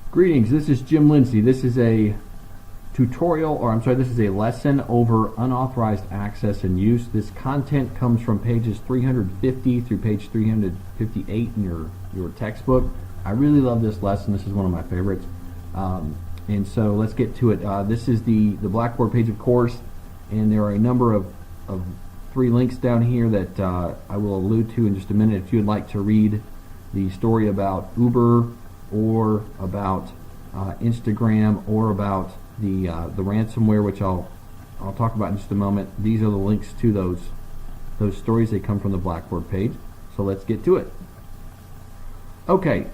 Greetings, this is Jim Lindsay. This is a this is a lesson over unauthorized access and use. This content comes from pages 350 through page 358 in your textbook. I really love this lesson. This is one of my favorites. And so let's get to it. This is the Blackboard page, of course, and there are a number of 3 links down here that I will allude to in just a minute. If you would like to read the story about Uber or about Instagram or about the ransomware, which I'll talk about in just a moment, these are the links to those stories. They come from the Blackboard page. So let's get to it. Okay,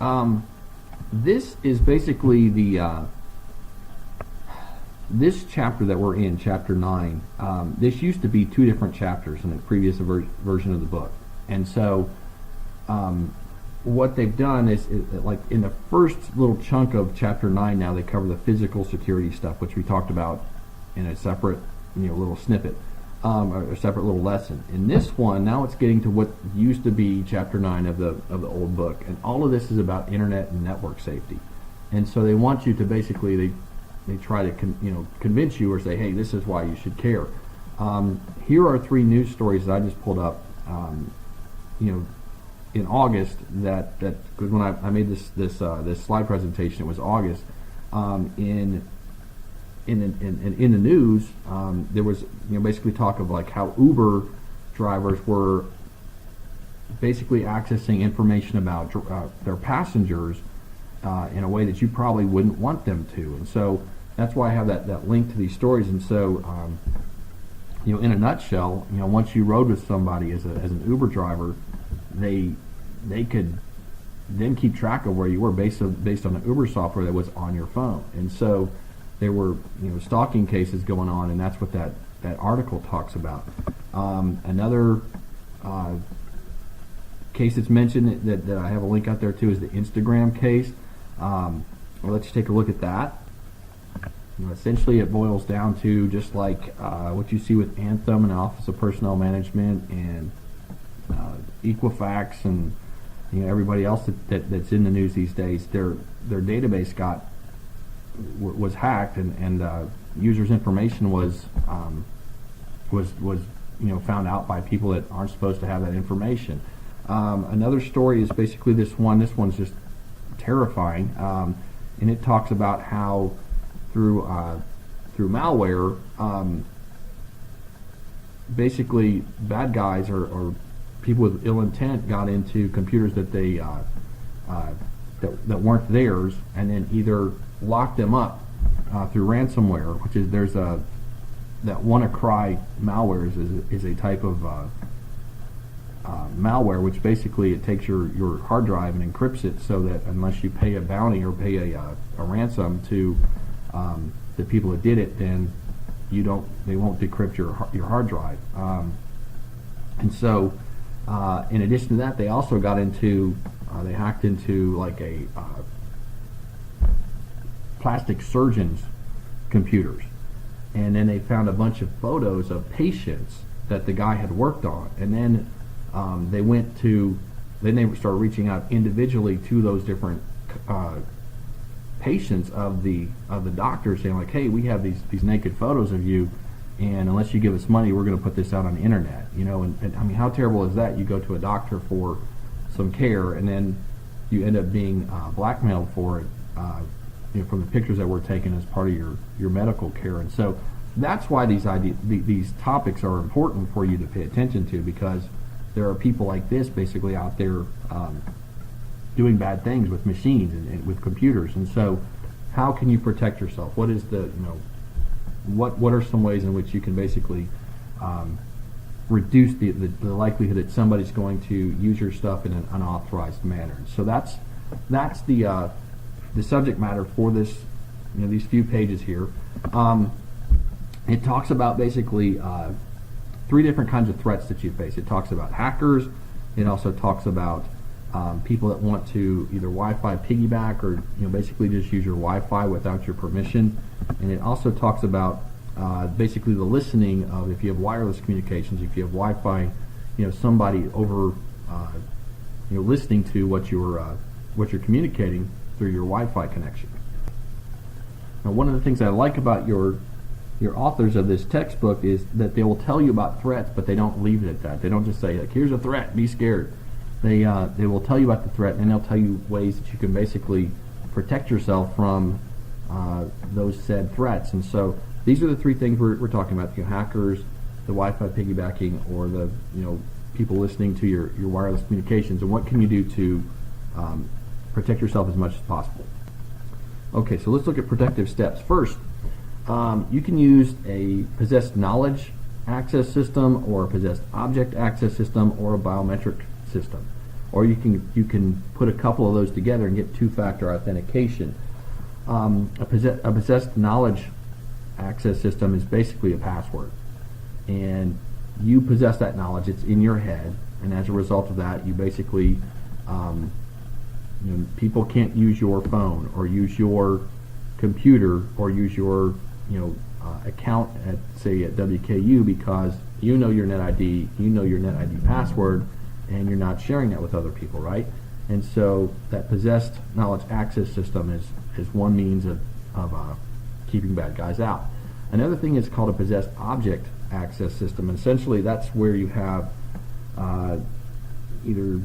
this is basically this chapter that we're in, chapter 9. This used to be 2 different chapters in the previous version of the book, and so what they've done is like in the first little chunk of chapter 9 now they cover the physical security stuff, which we talked about in a separate little snippet, or a separate little lesson. In this one, now it's getting to what used to be chapter 9 of the old book, and all of this is about internet and network safety. And so they want you to basically they try to convince you or say, hey, this is why you should care. Here are 3 news stories that I just pulled up in August, that because when I made this slide presentation, it was August. In the news, there was basically talk of like how Uber drivers were basically accessing information about their passengers in a way that you probably wouldn't want them to, and so that's why I have that link to these stories. And so in a nutshell, once you rode with somebody as an Uber driver, they could then keep track of where you were based on the Uber software that was on your phone. And so there were stalking cases going on, and that's what that article talks about. Another case that's mentioned that I have a link out there to is the Instagram case. Well, let's take a look at that. Essentially, it boils down to just like what you see with Anthem and Office of Personnel Management and Equifax and everybody else that's in the news these days. Their database was hacked, and users' information was found out by people that aren't supposed to have that information. Another story is basically this one. This one's just terrifying, and it talks about how through malware, basically bad guys or people with ill intent got into computers that they that weren't theirs, and then either locked them up through ransomware, which is that WannaCry malware is a type of malware, which basically it takes your hard drive and encrypts it so that unless you pay a bounty or pay a ransom to the people that did it, then they won't decrypt your hard drive. And so in addition to that, they also got into they hacked into like a plastic surgeon's computers, and then they found a bunch of photos of patients that the guy had worked on, and then they started reaching out individually to those different patients of the doctor, saying like, hey, we have these naked photos of you, and unless you give us money, we're going to put this out on the internet. And I mean, how terrible is that? You go to a doctor for some care, and then you end up being blackmailed for it, from the pictures that were taken as part of your medical care. And so that's why these topics are important for you to pay attention to, because there are people like this basically out there doing bad things with machines and with computers. And so how can you protect yourself? What is what are some ways in which you can basically reduce the likelihood that somebody's going to use your stuff in an unauthorized manner? So that's the subject matter for this, these few pages here. It talks about basically 3 different kinds of threats that you face. It talks about hackers. It also talks about people that want to either Wi-Fi piggyback or basically just use your Wi-Fi without your permission. And it also talks about basically the listening of, if you have wireless communications, if you have Wi-Fi, somebody over listening to what you're communicating through your Wi-Fi connection. Now, one of the things I like about your authors of this textbook is that they will tell you about threats, but they don't leave it at that. They don't just say, like, here's a threat, be scared. They will tell you about the threat, and they'll tell you ways that you can basically protect yourself from those said threats. And so these are the three things we're talking about: the hackers, the Wi-Fi piggybacking, or the people listening to your wireless communications. And what can you do to protect yourself as much as possible? Okay, so let's look at protective steps. First, you can use a possessed knowledge access system, or a possessed object access system, or a biometric system. Or you can put a couple of those together and get two-factor authentication. A possessed knowledge access system is basically a password, and you possess that knowledge. It's in your head, and as a result of that, you basically people can't use your phone or use your computer or use your account at, say, at WKU, because you know your NetID, your NetID password, and you're not sharing that with other people, right? And so that possessed knowledge access system is one means of keeping bad guys out. Another thing is called a possessed object access system, and essentially that's where you have either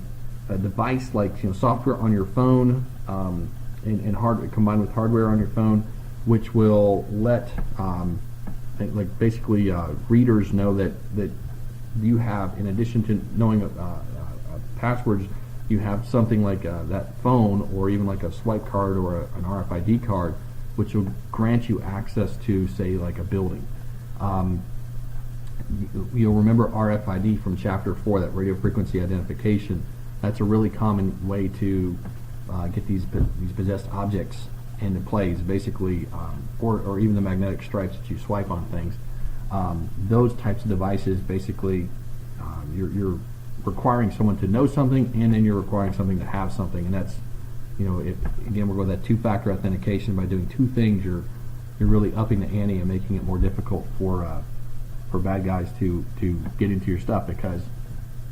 a device like software on your phone and hardware combined with hardware on your phone, which will let basically readers know that you have, in addition to knowing passwords, you have something like that phone, or even like a swipe card or an RFID card, which will grant you access to, say, like a building. You'll remember RFID from Chapter 4, that radio frequency identification. That's a really common way to get these possessed objects into plays, basically, or even the magnetic stripes that you swipe on things. Those types of devices, basically, you're requiring someone to know something, and then you're requiring something to have something, and that's, again, we're going with that two-factor authentication. By doing two things, you're really upping the ante and making it more difficult for bad guys to get into your stuff, because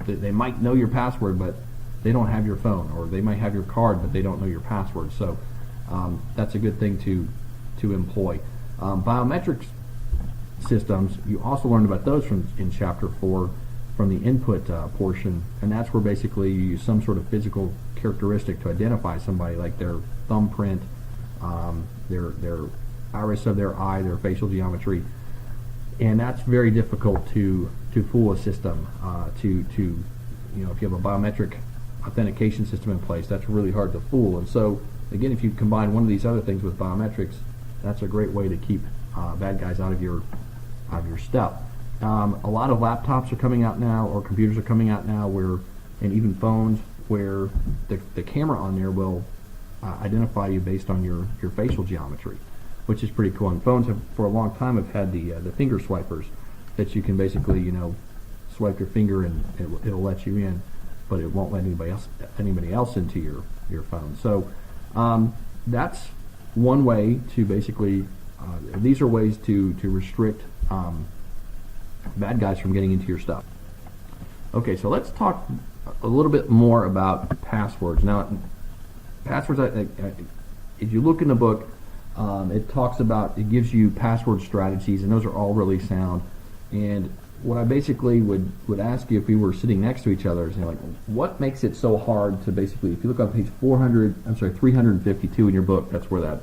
they might know your password, but they don't have your phone, or they might have your card, but they don't know your password. So that's a good thing to employ. Biometrics systems, you also learned about those in Chapter 4 from the input portion, and that's where basically you use some sort of physical characteristic to identify somebody, like their thumbprint, their iris of their eye, their facial geometry, and that's very difficult to fool a system. If you have a biometric authentication system in place, that's really hard to fool. And so, again, if you combine one of these other things with biometrics, that's a great way to keep bad guys out of your stuff. A lot of laptops are coming out now, or computers are coming out now, and even phones, where the camera on there will identify you based on your facial geometry, which is pretty cool. And phones for a long time have had the finger swipers that you can basically swipe your finger and it'll let you in, but it won't let anybody else into your phone. So that's one way to basically these are ways to restrict bad guys from getting into your stuff. Okay, so let's talk a little bit more about passwords. Now, passwords, if you look in the book, it gives you password strategies, and those are all really sound. And what I basically would ask you if we were sitting next to each other is, what makes it so hard to basically, if you look on page 352 in your book, that's where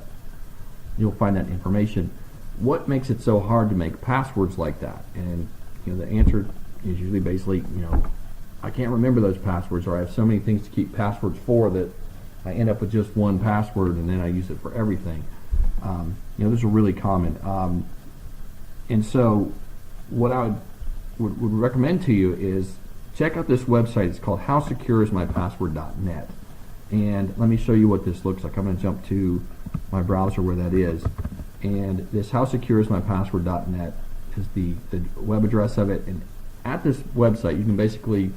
you'll find that information. What makes it so hard to make passwords like that? And the answer is usually basically, I can't remember those passwords, or I have so many things to keep passwords for that I end up with just one password and then I use it for everything. Those are really common. And so what I would recommend to you is check out this website. It's called howsecureismypassword.net. And let me show you what this looks like. I'm going to jump to my browser where that is. And this howsecureismypassword.net is the web address of it. And at this website, you can basically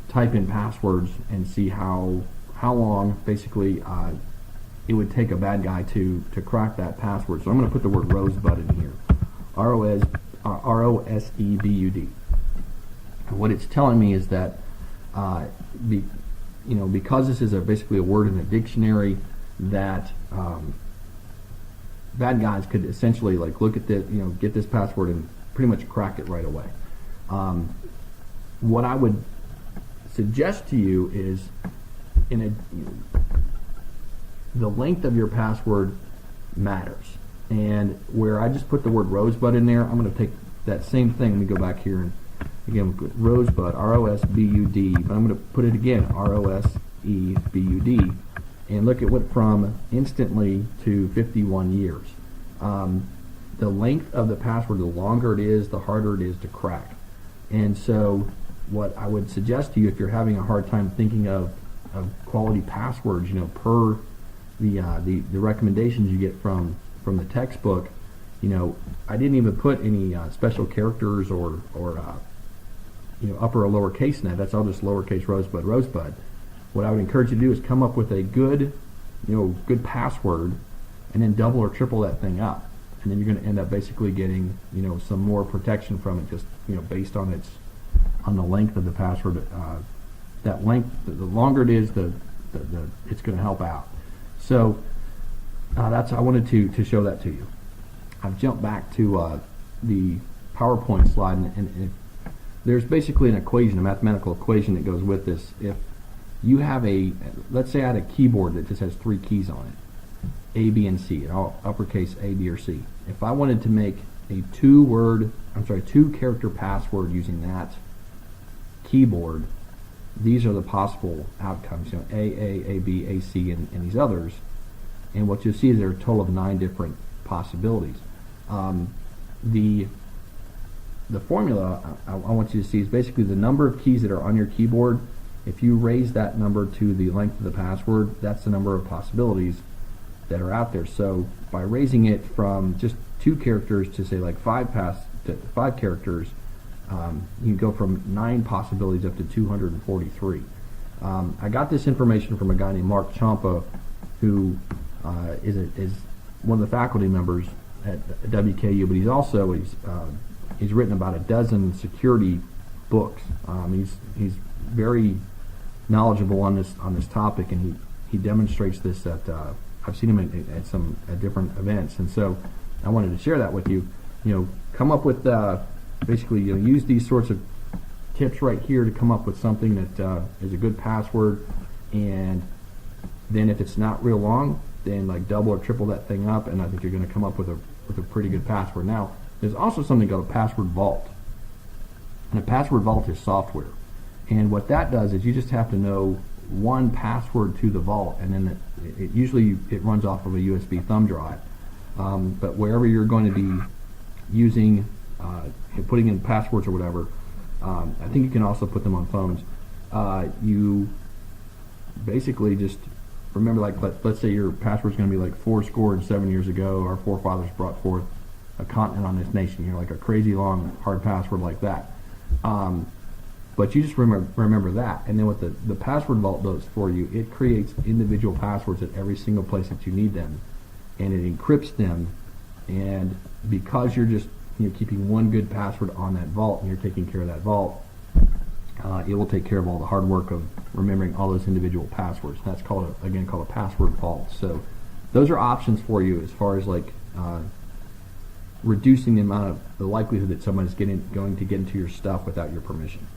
type in passwords and see how long basically it would take a bad guy to crack that password. So I'm going to put the word rosebud in here, ROSEBUD. And what it's telling me is that because this is basically a word in a dictionary, that bad guys could essentially like look at this, get this password and pretty much crack it right away. What I would suggest to you is the length of your password matters. And where I just put the word Rosebud in there, I'm going to take that same thing. Let me go back here and again put Rosebud, R-O-S-B-U-D, but I'm going to put it again, R-O-S-E-B-U-D, and look at what from instantly to 51 years. The length of the password, the longer it is, the harder it is to crack. And so what I would suggest to you, if you're having a hard time thinking of quality passwords, per the recommendations you get from the textbook, I didn't even put any special characters or upper or lower case in that. That's all just lowercase Rosebud. What I would encourage you to do is come up with a good password, and then double or triple that thing up, and then you're going to end up basically getting some more protection from it, just based on the length of the password. That length, the longer it is, the it's going to help out. So I wanted to show that to you. I've jumped back to the PowerPoint slide, and there's basically an equation, a mathematical equation that goes with this. If you have let's say I had a keyboard that just has 3 keys on it, A, B, and C, all uppercase A, B, or C. If I wanted to make a 2-character password using that keyboard, these are the possible outcomes, A, B, A, C, and these others. And what you'll see is there are a total of 9 different possibilities. The formula I want you to see is basically the number of keys that are on your keyboard. If you raise that number to the length of the password, that's the number of possibilities that are out there. So by raising it from just 2 characters to say like 5 characters, you can go from 9 possibilities up to 243. I got this information from a guy named Mark Champa, who is one of the faculty members at WKU, but he's written about a dozen security books. He's very knowledgeable on this topic, and he demonstrates this at I've seen him at different events, and so I wanted to share that with you. Come up with basically use these sorts of tips right here to come up with something that is a good password, and then if it's not real long, then like double or triple that thing up, and I think you're going to come up with a pretty good password. Now, there's also something called a password vault, and a password vault is software, and what that does is you just have to know one password to the vault, and then usually it runs off of a USB thumb drive. But wherever you're going to be using, putting in passwords or whatever, I think you can also put them on phones. You basically just remember, like, let's say your password's going to be like 407 years ago, our forefathers brought forth a continent on this nation. Like a crazy long hard password like that. But you just remember that, and then what the password vault does for you, it creates individual passwords at every single place that you need them, and it encrypts them. And because you're just keeping one good password on that vault, and you're taking care of that vault, it will take care of all the hard work of remembering all those individual passwords. That's called a password vault. So those are options for you as far as like reducing the amount of the likelihood that someone is going to get into your stuff without your permission.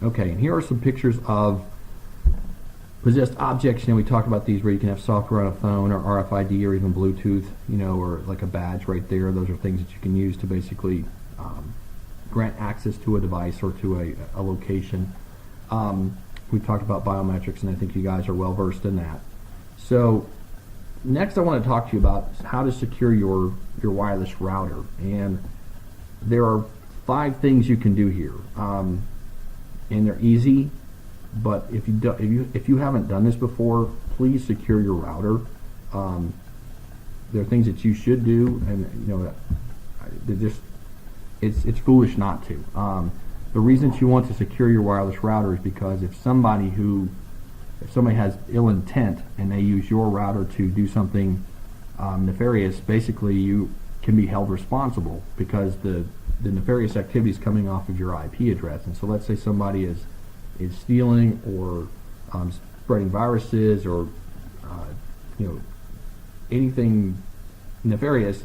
Okay, and here are some pictures of possessed objects. We talked about these where you can have software on a phone or RFID or even Bluetooth, or like a badge right there. Those are things that you can use to basically grant access to a device or to a location. We talked about biometrics, and I think you guys are well versed in that. So next I want to talk to you about how to secure your wireless router, and there are 5 things you can do here. And they're easy, but if you haven't done this before, please secure your router. There are things that you should do, and it's foolish not to. The reason you want to secure your wireless router is because if somebody has ill intent and they use your router to do something nefarious, basically you can be held responsible because the nefarious activity is coming off of your IP address. And so let's say somebody is stealing or spreading viruses or anything nefarious,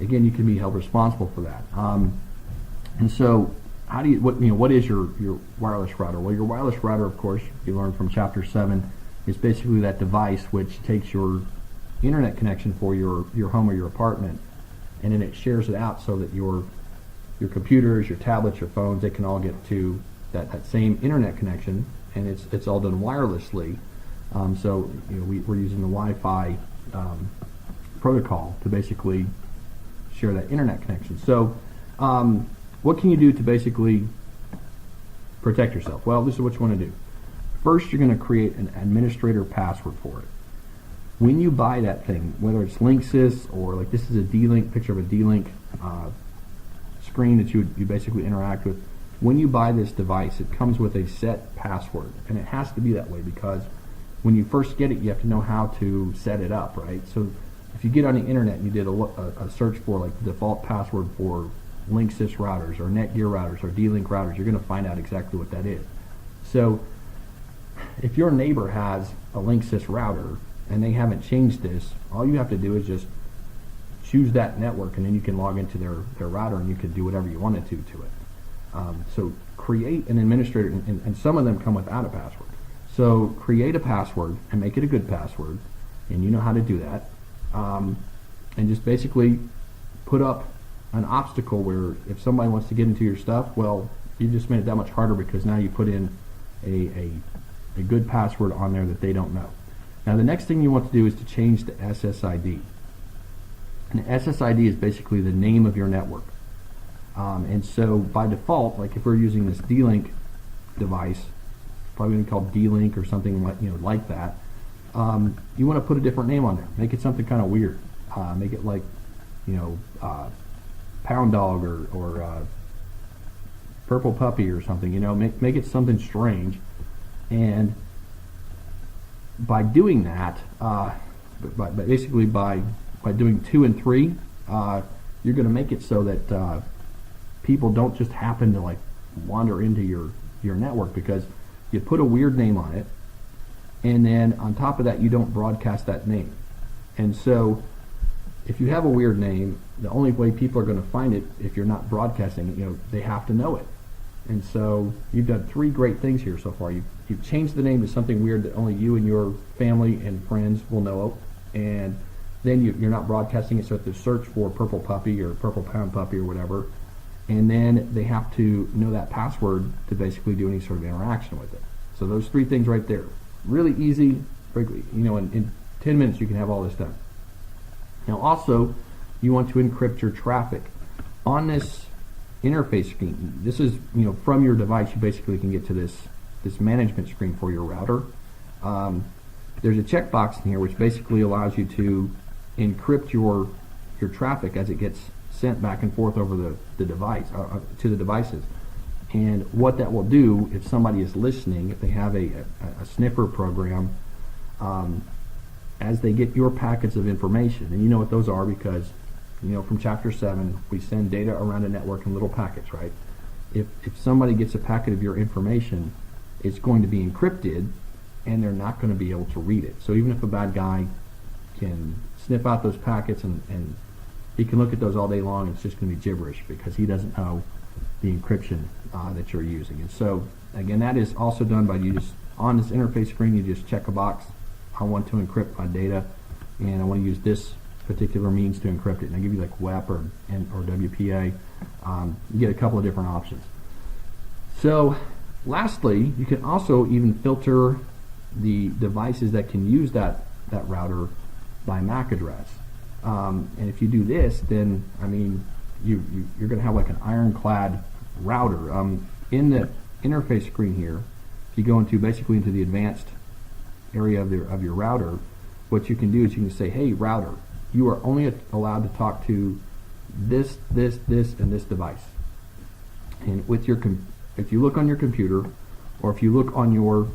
again, you can be held responsible for that. And so, how do you what is your wireless router? Well, your wireless router, of course, you learned from Chapter 7, is basically that device which takes your internet connection for your home or your apartment, and then it shares it out so that your computers, your tablets, your phones, they can all get to that same internet connection, and it's all done wirelessly. So we're using the Wi-Fi protocol to basically share that internet connection. So what can you do to basically protect yourself? Well, this is what you want to do. First, you're going to create an administrator password for it. When you buy that thing, whether it's Linksys or like this is a D-Link, picture of a D-Link screen that you basically interact with. When you buy this device, it comes with a set password, and it has to be that way because when you first get it, you have to know how to set it up, right? So if you get on the internet and you did a search for like the default password for Linksys routers or Netgear routers or D-Link routers, you're going to find out exactly what that is. So if your neighbor has a Linksys router and they haven't changed this, all you have to do is just choose that network, and then you can log into their router and you can do whatever you wanted to it. So create an administrator, and some of them come without a password. So create a password and make it a good password, and you know how to do that. And just basically put up an obstacle where if somebody wants to get into your stuff, well, you just made it that much harder because now you put in a good password on there that they don't know. Now the next thing you want to do is to change the SSID. And SSID is basically the name of your network. And so by default, like if we're using this D-Link device, probably going to be called D-Link or something like that. You want to put a different name on there. Make it something kind of weird. Make it like, Pound Dog or Purple Puppy or something. Make it something strange. And by doing that, basically by doing 2 and 3, you're going to make it so that people don't just happen to like wander into your network, because you put a weird name on it, and then on top of that you don't broadcast that name. And so if you have a weird name, the only way people are going to find it if you're not broadcasting it, they have to know it. And so you've done 3 great things here so far. You've changed the name to something weird that only you and your family and friends will know, and then you're not broadcasting it, so if they search for Purple Puppy or Purple Pound Puppy or whatever, and then they have to know that password to basically do any sort of interaction with it. So those 3 things right there, really easy. In 10 minutes you can have all this done. Now also, you want to encrypt your traffic. On this interface screen, this is, from your device, you basically can get to this management screen for your router. There's a checkbox in here which basically allows you to encrypt your traffic as it gets sent back and forth over the device to the devices. And what that will do, if somebody is listening, if they have a sniffer program, as they get your packets of information, and you know what those are because from Chapter 7 we send data around a network in little packets, right? If somebody gets a packet of your information, it's going to be encrypted and they're not going to be able to read it. So even if a bad guy can sniff out those packets and he can look at those all day long, it's just going to be gibberish because he doesn't know the encryption that you're using. And so again, that is also done by you just on this interface screen, you just check a box. I want to encrypt my data and I want to use this particular means to encrypt it. And I give you like WEP or WPA. You get a couple of different options. So lastly, you can also even filter the devices that can use that router by MAC address. And if you do this, then you're going to have like an ironclad router. In the interface screen here, if you go into the advanced area of your router, what you can do is you can say, hey router, you are only allowed to talk to this, and this device. And with if you look on your computer, or if you look on your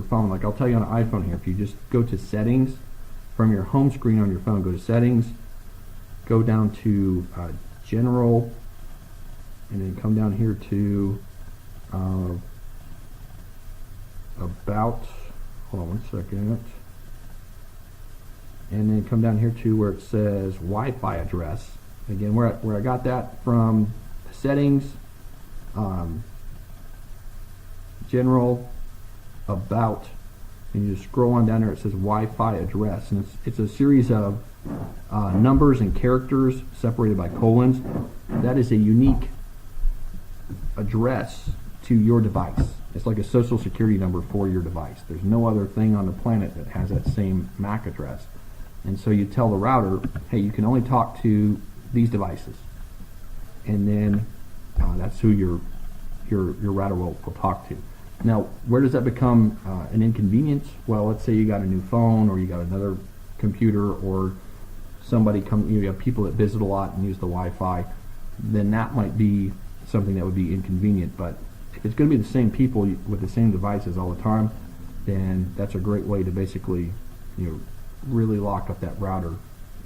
phone, like I'll tell you on an iPhone here, if you just go to settings from your home screen on your phone, go to settings, go down to general, and then come down here to about, hold on one second. and then come down here to where it says Wi-Fi address. Again, where I got that from, settings, general, about, and you just scroll on down there. It says Wi-Fi address, and it's a series of numbers and characters separated by colons. That is a unique address to your device. It's like a social security number for your device. There's no other thing on the planet that has that same MAC address. And so you tell the router, hey, you can only talk to these devices. And then that's who your router will talk to. Now, where does that become an inconvenience? Well, let's say you got a new phone, or you got another computer, or somebody you have people that visit a lot and use the Wi-Fi, then that might be something that would be inconvenient. But if it's going to be the same people with the same devices all the time, then that's a great way to basically, really lock up that router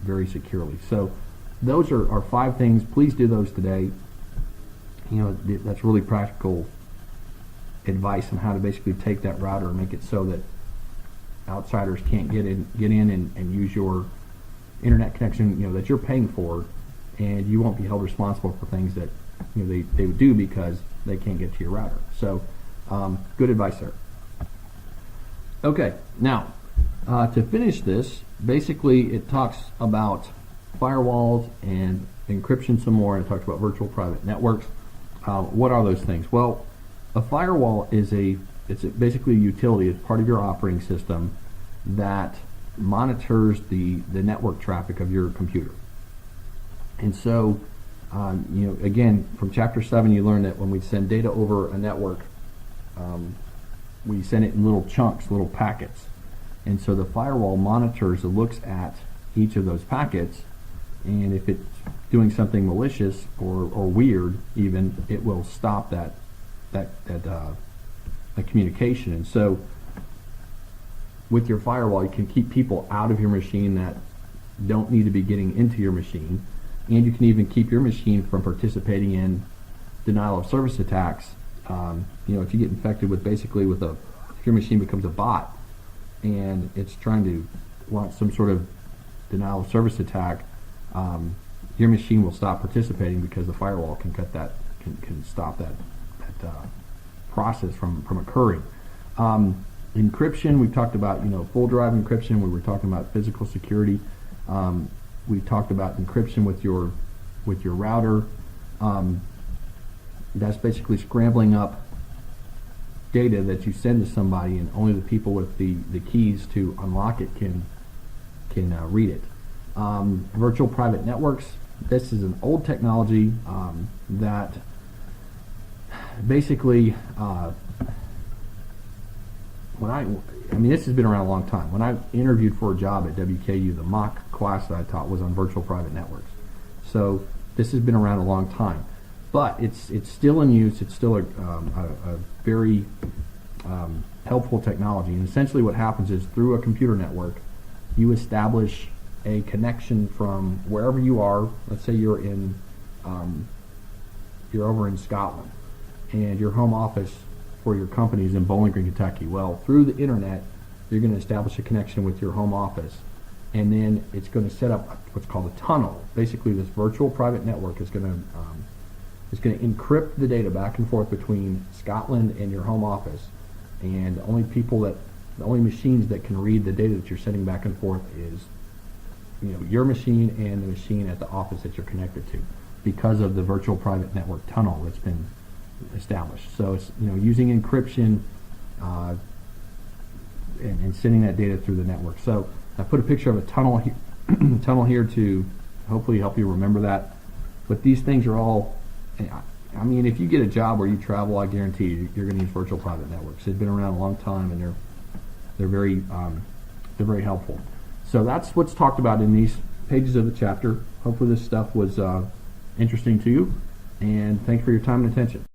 very securely. So those are 5 things. Please do those today. That's really practical advice on how to basically take that router and make it so that outsiders can't get in and use your internet connection, that you're paying for, and you won't be held responsible for things that they would do because they can't get to your router. So good advice there. Okay, now to finish this, basically it talks about firewalls and encryption some more, and it talks about virtual private networks. What are those things? Well, a firewall is basically a utility. It's part of your operating system that monitors the network traffic of your computer. And so, again, from chapter 7, you learned that when we send data over a network, we send it in little chunks, little packets. And so the firewall monitors and looks at each of those packets, and if it's doing something malicious or weird, even, it will stop that communication. And so with your firewall, you can keep people out of your machine that don't need to be getting into your machine, and you can even keep your machine from participating in denial of service attacks. If you get infected with if your machine becomes a bot and it's trying to launch some sort of denial of service attack, your machine will stop participating because the firewall can cut that, can stop that process from occurring. Encryption, we've talked about, full drive encryption. We were talking about physical security. We talked about encryption with your router. That's basically scrambling up data that you send to somebody, and only the people with the keys to unlock it can read it. Virtual private networks. This is an old technology that basically, this has been around a long time. When I interviewed for a job at WKU, the mock class that I taught was on virtual private networks. So this has been around a long time, but it's still in use. It's still a very helpful technology. And essentially, what happens is, through a computer network, you establish a connection from wherever you are. Let's say you're over in Scotland, and your home office for your company is in Bowling Green, Kentucky. Well, through the internet, you're going to establish a connection with your home office, and then it's going to set up what's called a tunnel. Basically, this virtual private network is going to encrypt the data back and forth between Scotland and your home office, and the only machines that can read the data that you're sending back and forth is your machine and the machine at the office that you're connected to, because of the virtual private network tunnel that's been established. So it's using encryption and sending that data through the network. So I put a picture of a tunnel here to hopefully help you remember that. But these things are all, if you get a job where you travel, I guarantee you're going to use virtual private networks. They've been around a long time, and they're very helpful. So that's what's talked about in these pages of the chapter. Hopefully this stuff was interesting to you, and thanks for your time and attention.